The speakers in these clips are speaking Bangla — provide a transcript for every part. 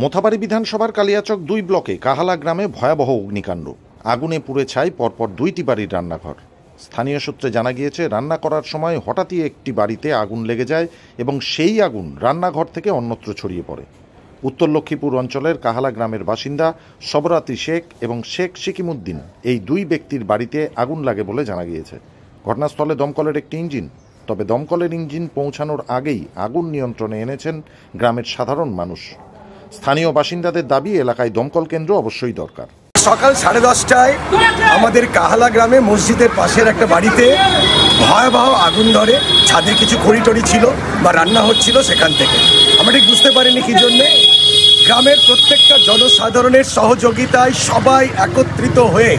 মোথাবাড়ি বিধানসভার কালিয়াচক ২ ব্লকে কাহালা গ্রামে ভয়াবহ অগ্নিকাণ্ড। আগুনে পুড়ে ছাই পরপর ২টি বাড়ির রান্নাঘর। স্থানীয় সূত্রে জানা গিয়েছে, রান্না করার সময় হঠাৎই একটি বাড়িতে আগুন লেগে যায় এবং সেই আগুন রান্নাঘর থেকে অন্যত্র ছড়িয়ে পড়ে। উত্তর লক্ষ্মীপুর অঞ্চলের কাহালা গ্রামের বাসিন্দা সবরাতি শেখ এবং শেখ সিকিমুদ্দিন এই ২ ব্যক্তির বাড়িতে আগুন লাগে বলে জানা গিয়েছে। ঘটনাস্থলে দমকলের একটি ইঞ্জিন, তবে দমকলের ইঞ্জিন পৌঁছানোর আগেই আগুন নিয়ন্ত্রণে এনেছেন গ্রামের সাধারণ মানুষ। স্থানীয় বাসিন্দাদের দাবি, এলাকায় দমকল কেন্দ্র অবশ্যই দরকার। সকাল 10:30টায় আমাদের কাহালা গ্রামে মসজিদের পাশের একটা বাড়িতে ভয়াবহ আগুন ধরে। ছাদে কিছু খড়ি ছিল বা রান্না হচ্ছিল, সেখান থেকে আমরা ঠিক বুঝতে পারিনি কি জন্যে। গ্রামের প্রত্যেকটা জনসাধারণের সহযোগিতায় সবাই একত্রিত হয়ে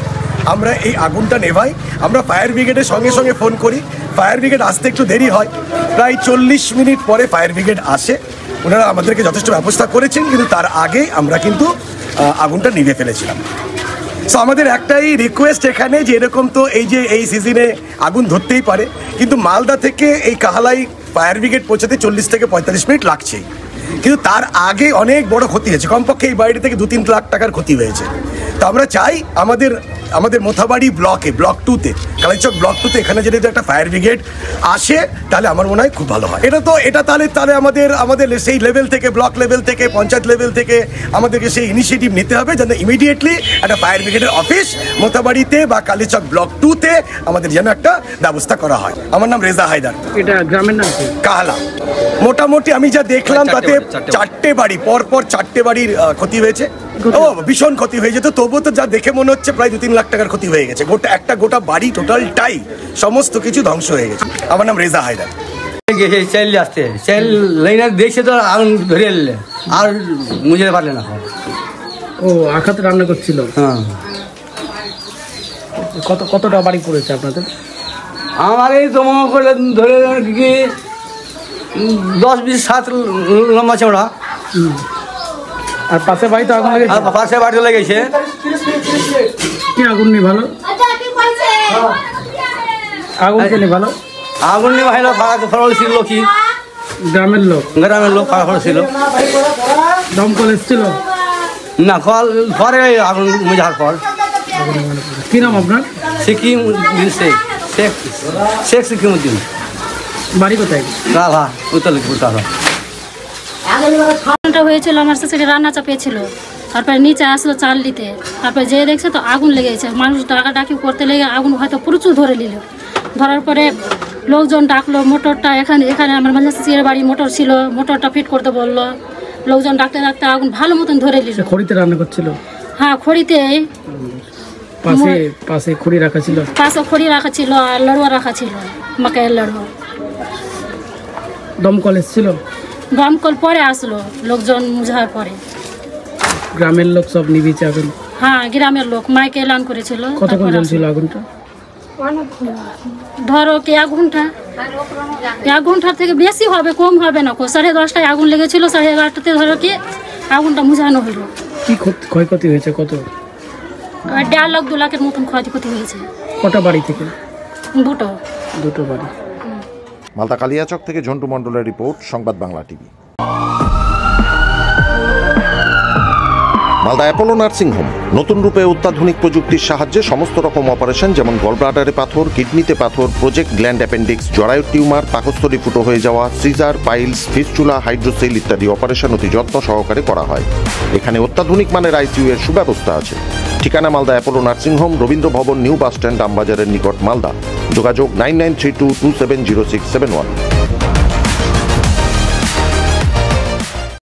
আমরা এই আগুনটা নেভাই। আমরা ফায়ার ব্রিগেডের সঙ্গে সঙ্গে ফোন করি। ফায়ার ব্রিগেড আসতে একটু দেরি হয়, প্রায় 40 মিনিট পরে ফায়ার ব্রিগেড আসে। ওনারা আমাদেরকে যথেষ্ট ব্যবস্থা করেছেন, কিন্তু তার আগে আমরা কিন্তু আগুনটা নিভে ফেলেছিলাম। সো আমাদের একটাই রিকোয়েস্ট এখানে, যে এরকম তো এই সিজনে আগুন ধরতেই পারে, কিন্তু মালদা থেকে এই কাহালাই ফায়ার ব্রিগেড পৌঁছাতে 40 থেকে 45 মিনিট লাগছেই। কিন্তু তার আগে অনেক বড় ক্ষতি হয়েছে, কমপক্ষে এই বাড়ি থেকে 2-3 লাখ টাকার ক্ষতি হয়েছে। তো আমরা চাই আমাদের মোথাবাড়ি ব্লক 2-তে, কালিয়াচক ব্লক 2-তে এখানে যদি একটা ফায়ার ব্রিগেড আসে তাহলে আমার মনে হয় খুব ভালো হয়। এটা তাহলে আমাদের সেই লেভেল থেকে, ব্লক লেভেল থেকে, পঞ্চায়েত লেভেল থেকে আমাদেরকে সেই ইনিশিয়েটিভ নিতে হবে, যেন ইমিডিয়েটলি একটা ফায়ার ব্রিগেডের অফিস মোথাবাড়িতে বা কালিয়াচক ব্লক 2-তে আমাদের যেন একটা ব্যবস্থা করা হয়। আমার নাম রেজা হায়দার। এটা গ্রামের নাম কাহালা। মোটামুটি আমি যা দেখলাম তাতে 4টে বাড়ি, পরপর 4টে বাড়ির ক্ষতি হয়েছে। ভীষণ ক্ষতি হয়ে যেত, তবুও তো যা দেখে মনে হচ্ছে প্রায় 2-3 লাখ টাকার ক্ষতি হয়ে গেছে। গোটা বাড়ি টোটালটাই সমস্ত কিছু ধ্বংস হয়ে গেছে। আমার নাম রেজা হায়দার। চাইল আসতে চাইল লাইনে দেখছে তো আগুন ধরে এলে আর মুঝে পারলে না। ও আখাতে রান্না করছিল। হ্যাঁ। কতটা বাড়ি পড়েছে আপনাদের? আমার এই তো মনে করে ধরে কি 10-20 হাত লম্বা চওড়া। আর পাশে বাড়ি তো আগুন লেগেছে? পাশে বাড়িতে লেগেছে। কি আগুন নেই ভালো? আগুন কে নেই ভালো? আগুন নেই ভালো, ফরল ছিল কি গ্রামের লোক ফরল ছিল। দমকল এসেছিল না, পরে আগুন মুজার পর। কি নাম আপনার? সিকিমুদ্দিন শেখ সিকিমুদ্দিন। বাড়ি কোথায়? কালা, উত্তর লক্ষ্মীপুর কালা। আগুনটা হয়েছিল, আমার শ্বশুরের রান্না চাপিয়েছিল। তারপরে নিচে আসলো চাল নিতে, তারপরে যেয়ে দেখছে তো আগুন লেগেছে। মানুষ ডাকাডাকি করতে লেগে আগুন হয়তো প্রচুর ধরে নিল। ধরার পরে লোকজন ডাকলো, মোটরটা এখানে আমার শ্বশুরের বাড়ি মোটর ছিল, মোটরটা ফিট করতে বললো। লোকজন ডাকতে আগুন ভালো মতন ধরে নিল। খড়িতে রান্না করছিল? হ্যাঁ, খড়িতে। পাশে খড়ি রাখা ছিল? পাশে খড়ি রাখা ছিল আর লড়ুয়া রাখা ছিল, মাকাইয়ের লড়ুয়া। দমকল এসেছিল? দমকল পরে আসলো, লোকজন মুঝার পরে। গ্রামের লোক সব নিভিয়েছে আগুন? হ্যাঁ, গ্রামের লোক মাইকে এলান করেছিল। কতক্ষণ চলছিল আগুনটা? ধরো কি 1 ঘন্টা, 1 ঘন্টার থেকে বেশি হবে, কম হবে না। 10:30টায় আগুন লেগেছিল, 11:30টাতে ধরো কি আগুনটা মুঝানো হইল। কি ক্ষয়ক্ষতি হয়েছে? কত? 1.5 লাখ 2 লাখের মতন ক্ষয়ক্ষতি হয়েছে। কটা বাড়ি থেকে? দুটো বাড়ি। মালদা কালিয়াচক থেকে ঝন্টু মণ্ডলের রিপোর্ট, সংবাদ Bangla TV. Malda Apollo nursing home নতুন রূপে অত্যাধুনিক প্রযুক্তির সাহায্যে সমস্ত রকম অপারেশন, যেমন গলব্লাডারে পাথর, কিডনিতে পাথর, প্রজেক্ট গ্ল্যান্ড অ্যাপেন্ডিক্স, জরায়ুর টিউমার, পাকস্থলী ফুটো হয়ে যাওয়া, সিজার, পাইলস, ফিস্চুলা, হাইড্রোসেল ইত্যাদি অপারেশন অতি যত্ন সহকারে করা হয়। এখানে অত্যাধুনিক মানের ICU এর সুব্যবস্থা আছে। ঠিকানা মালদা অ্যাপোলো নার্সিংহোম, রবীন্দ্র ভবন, নিউ বাস স্ট্যান্ড, আমবাজারের নিকট, মালদা। যোগাযোগ 9932270671।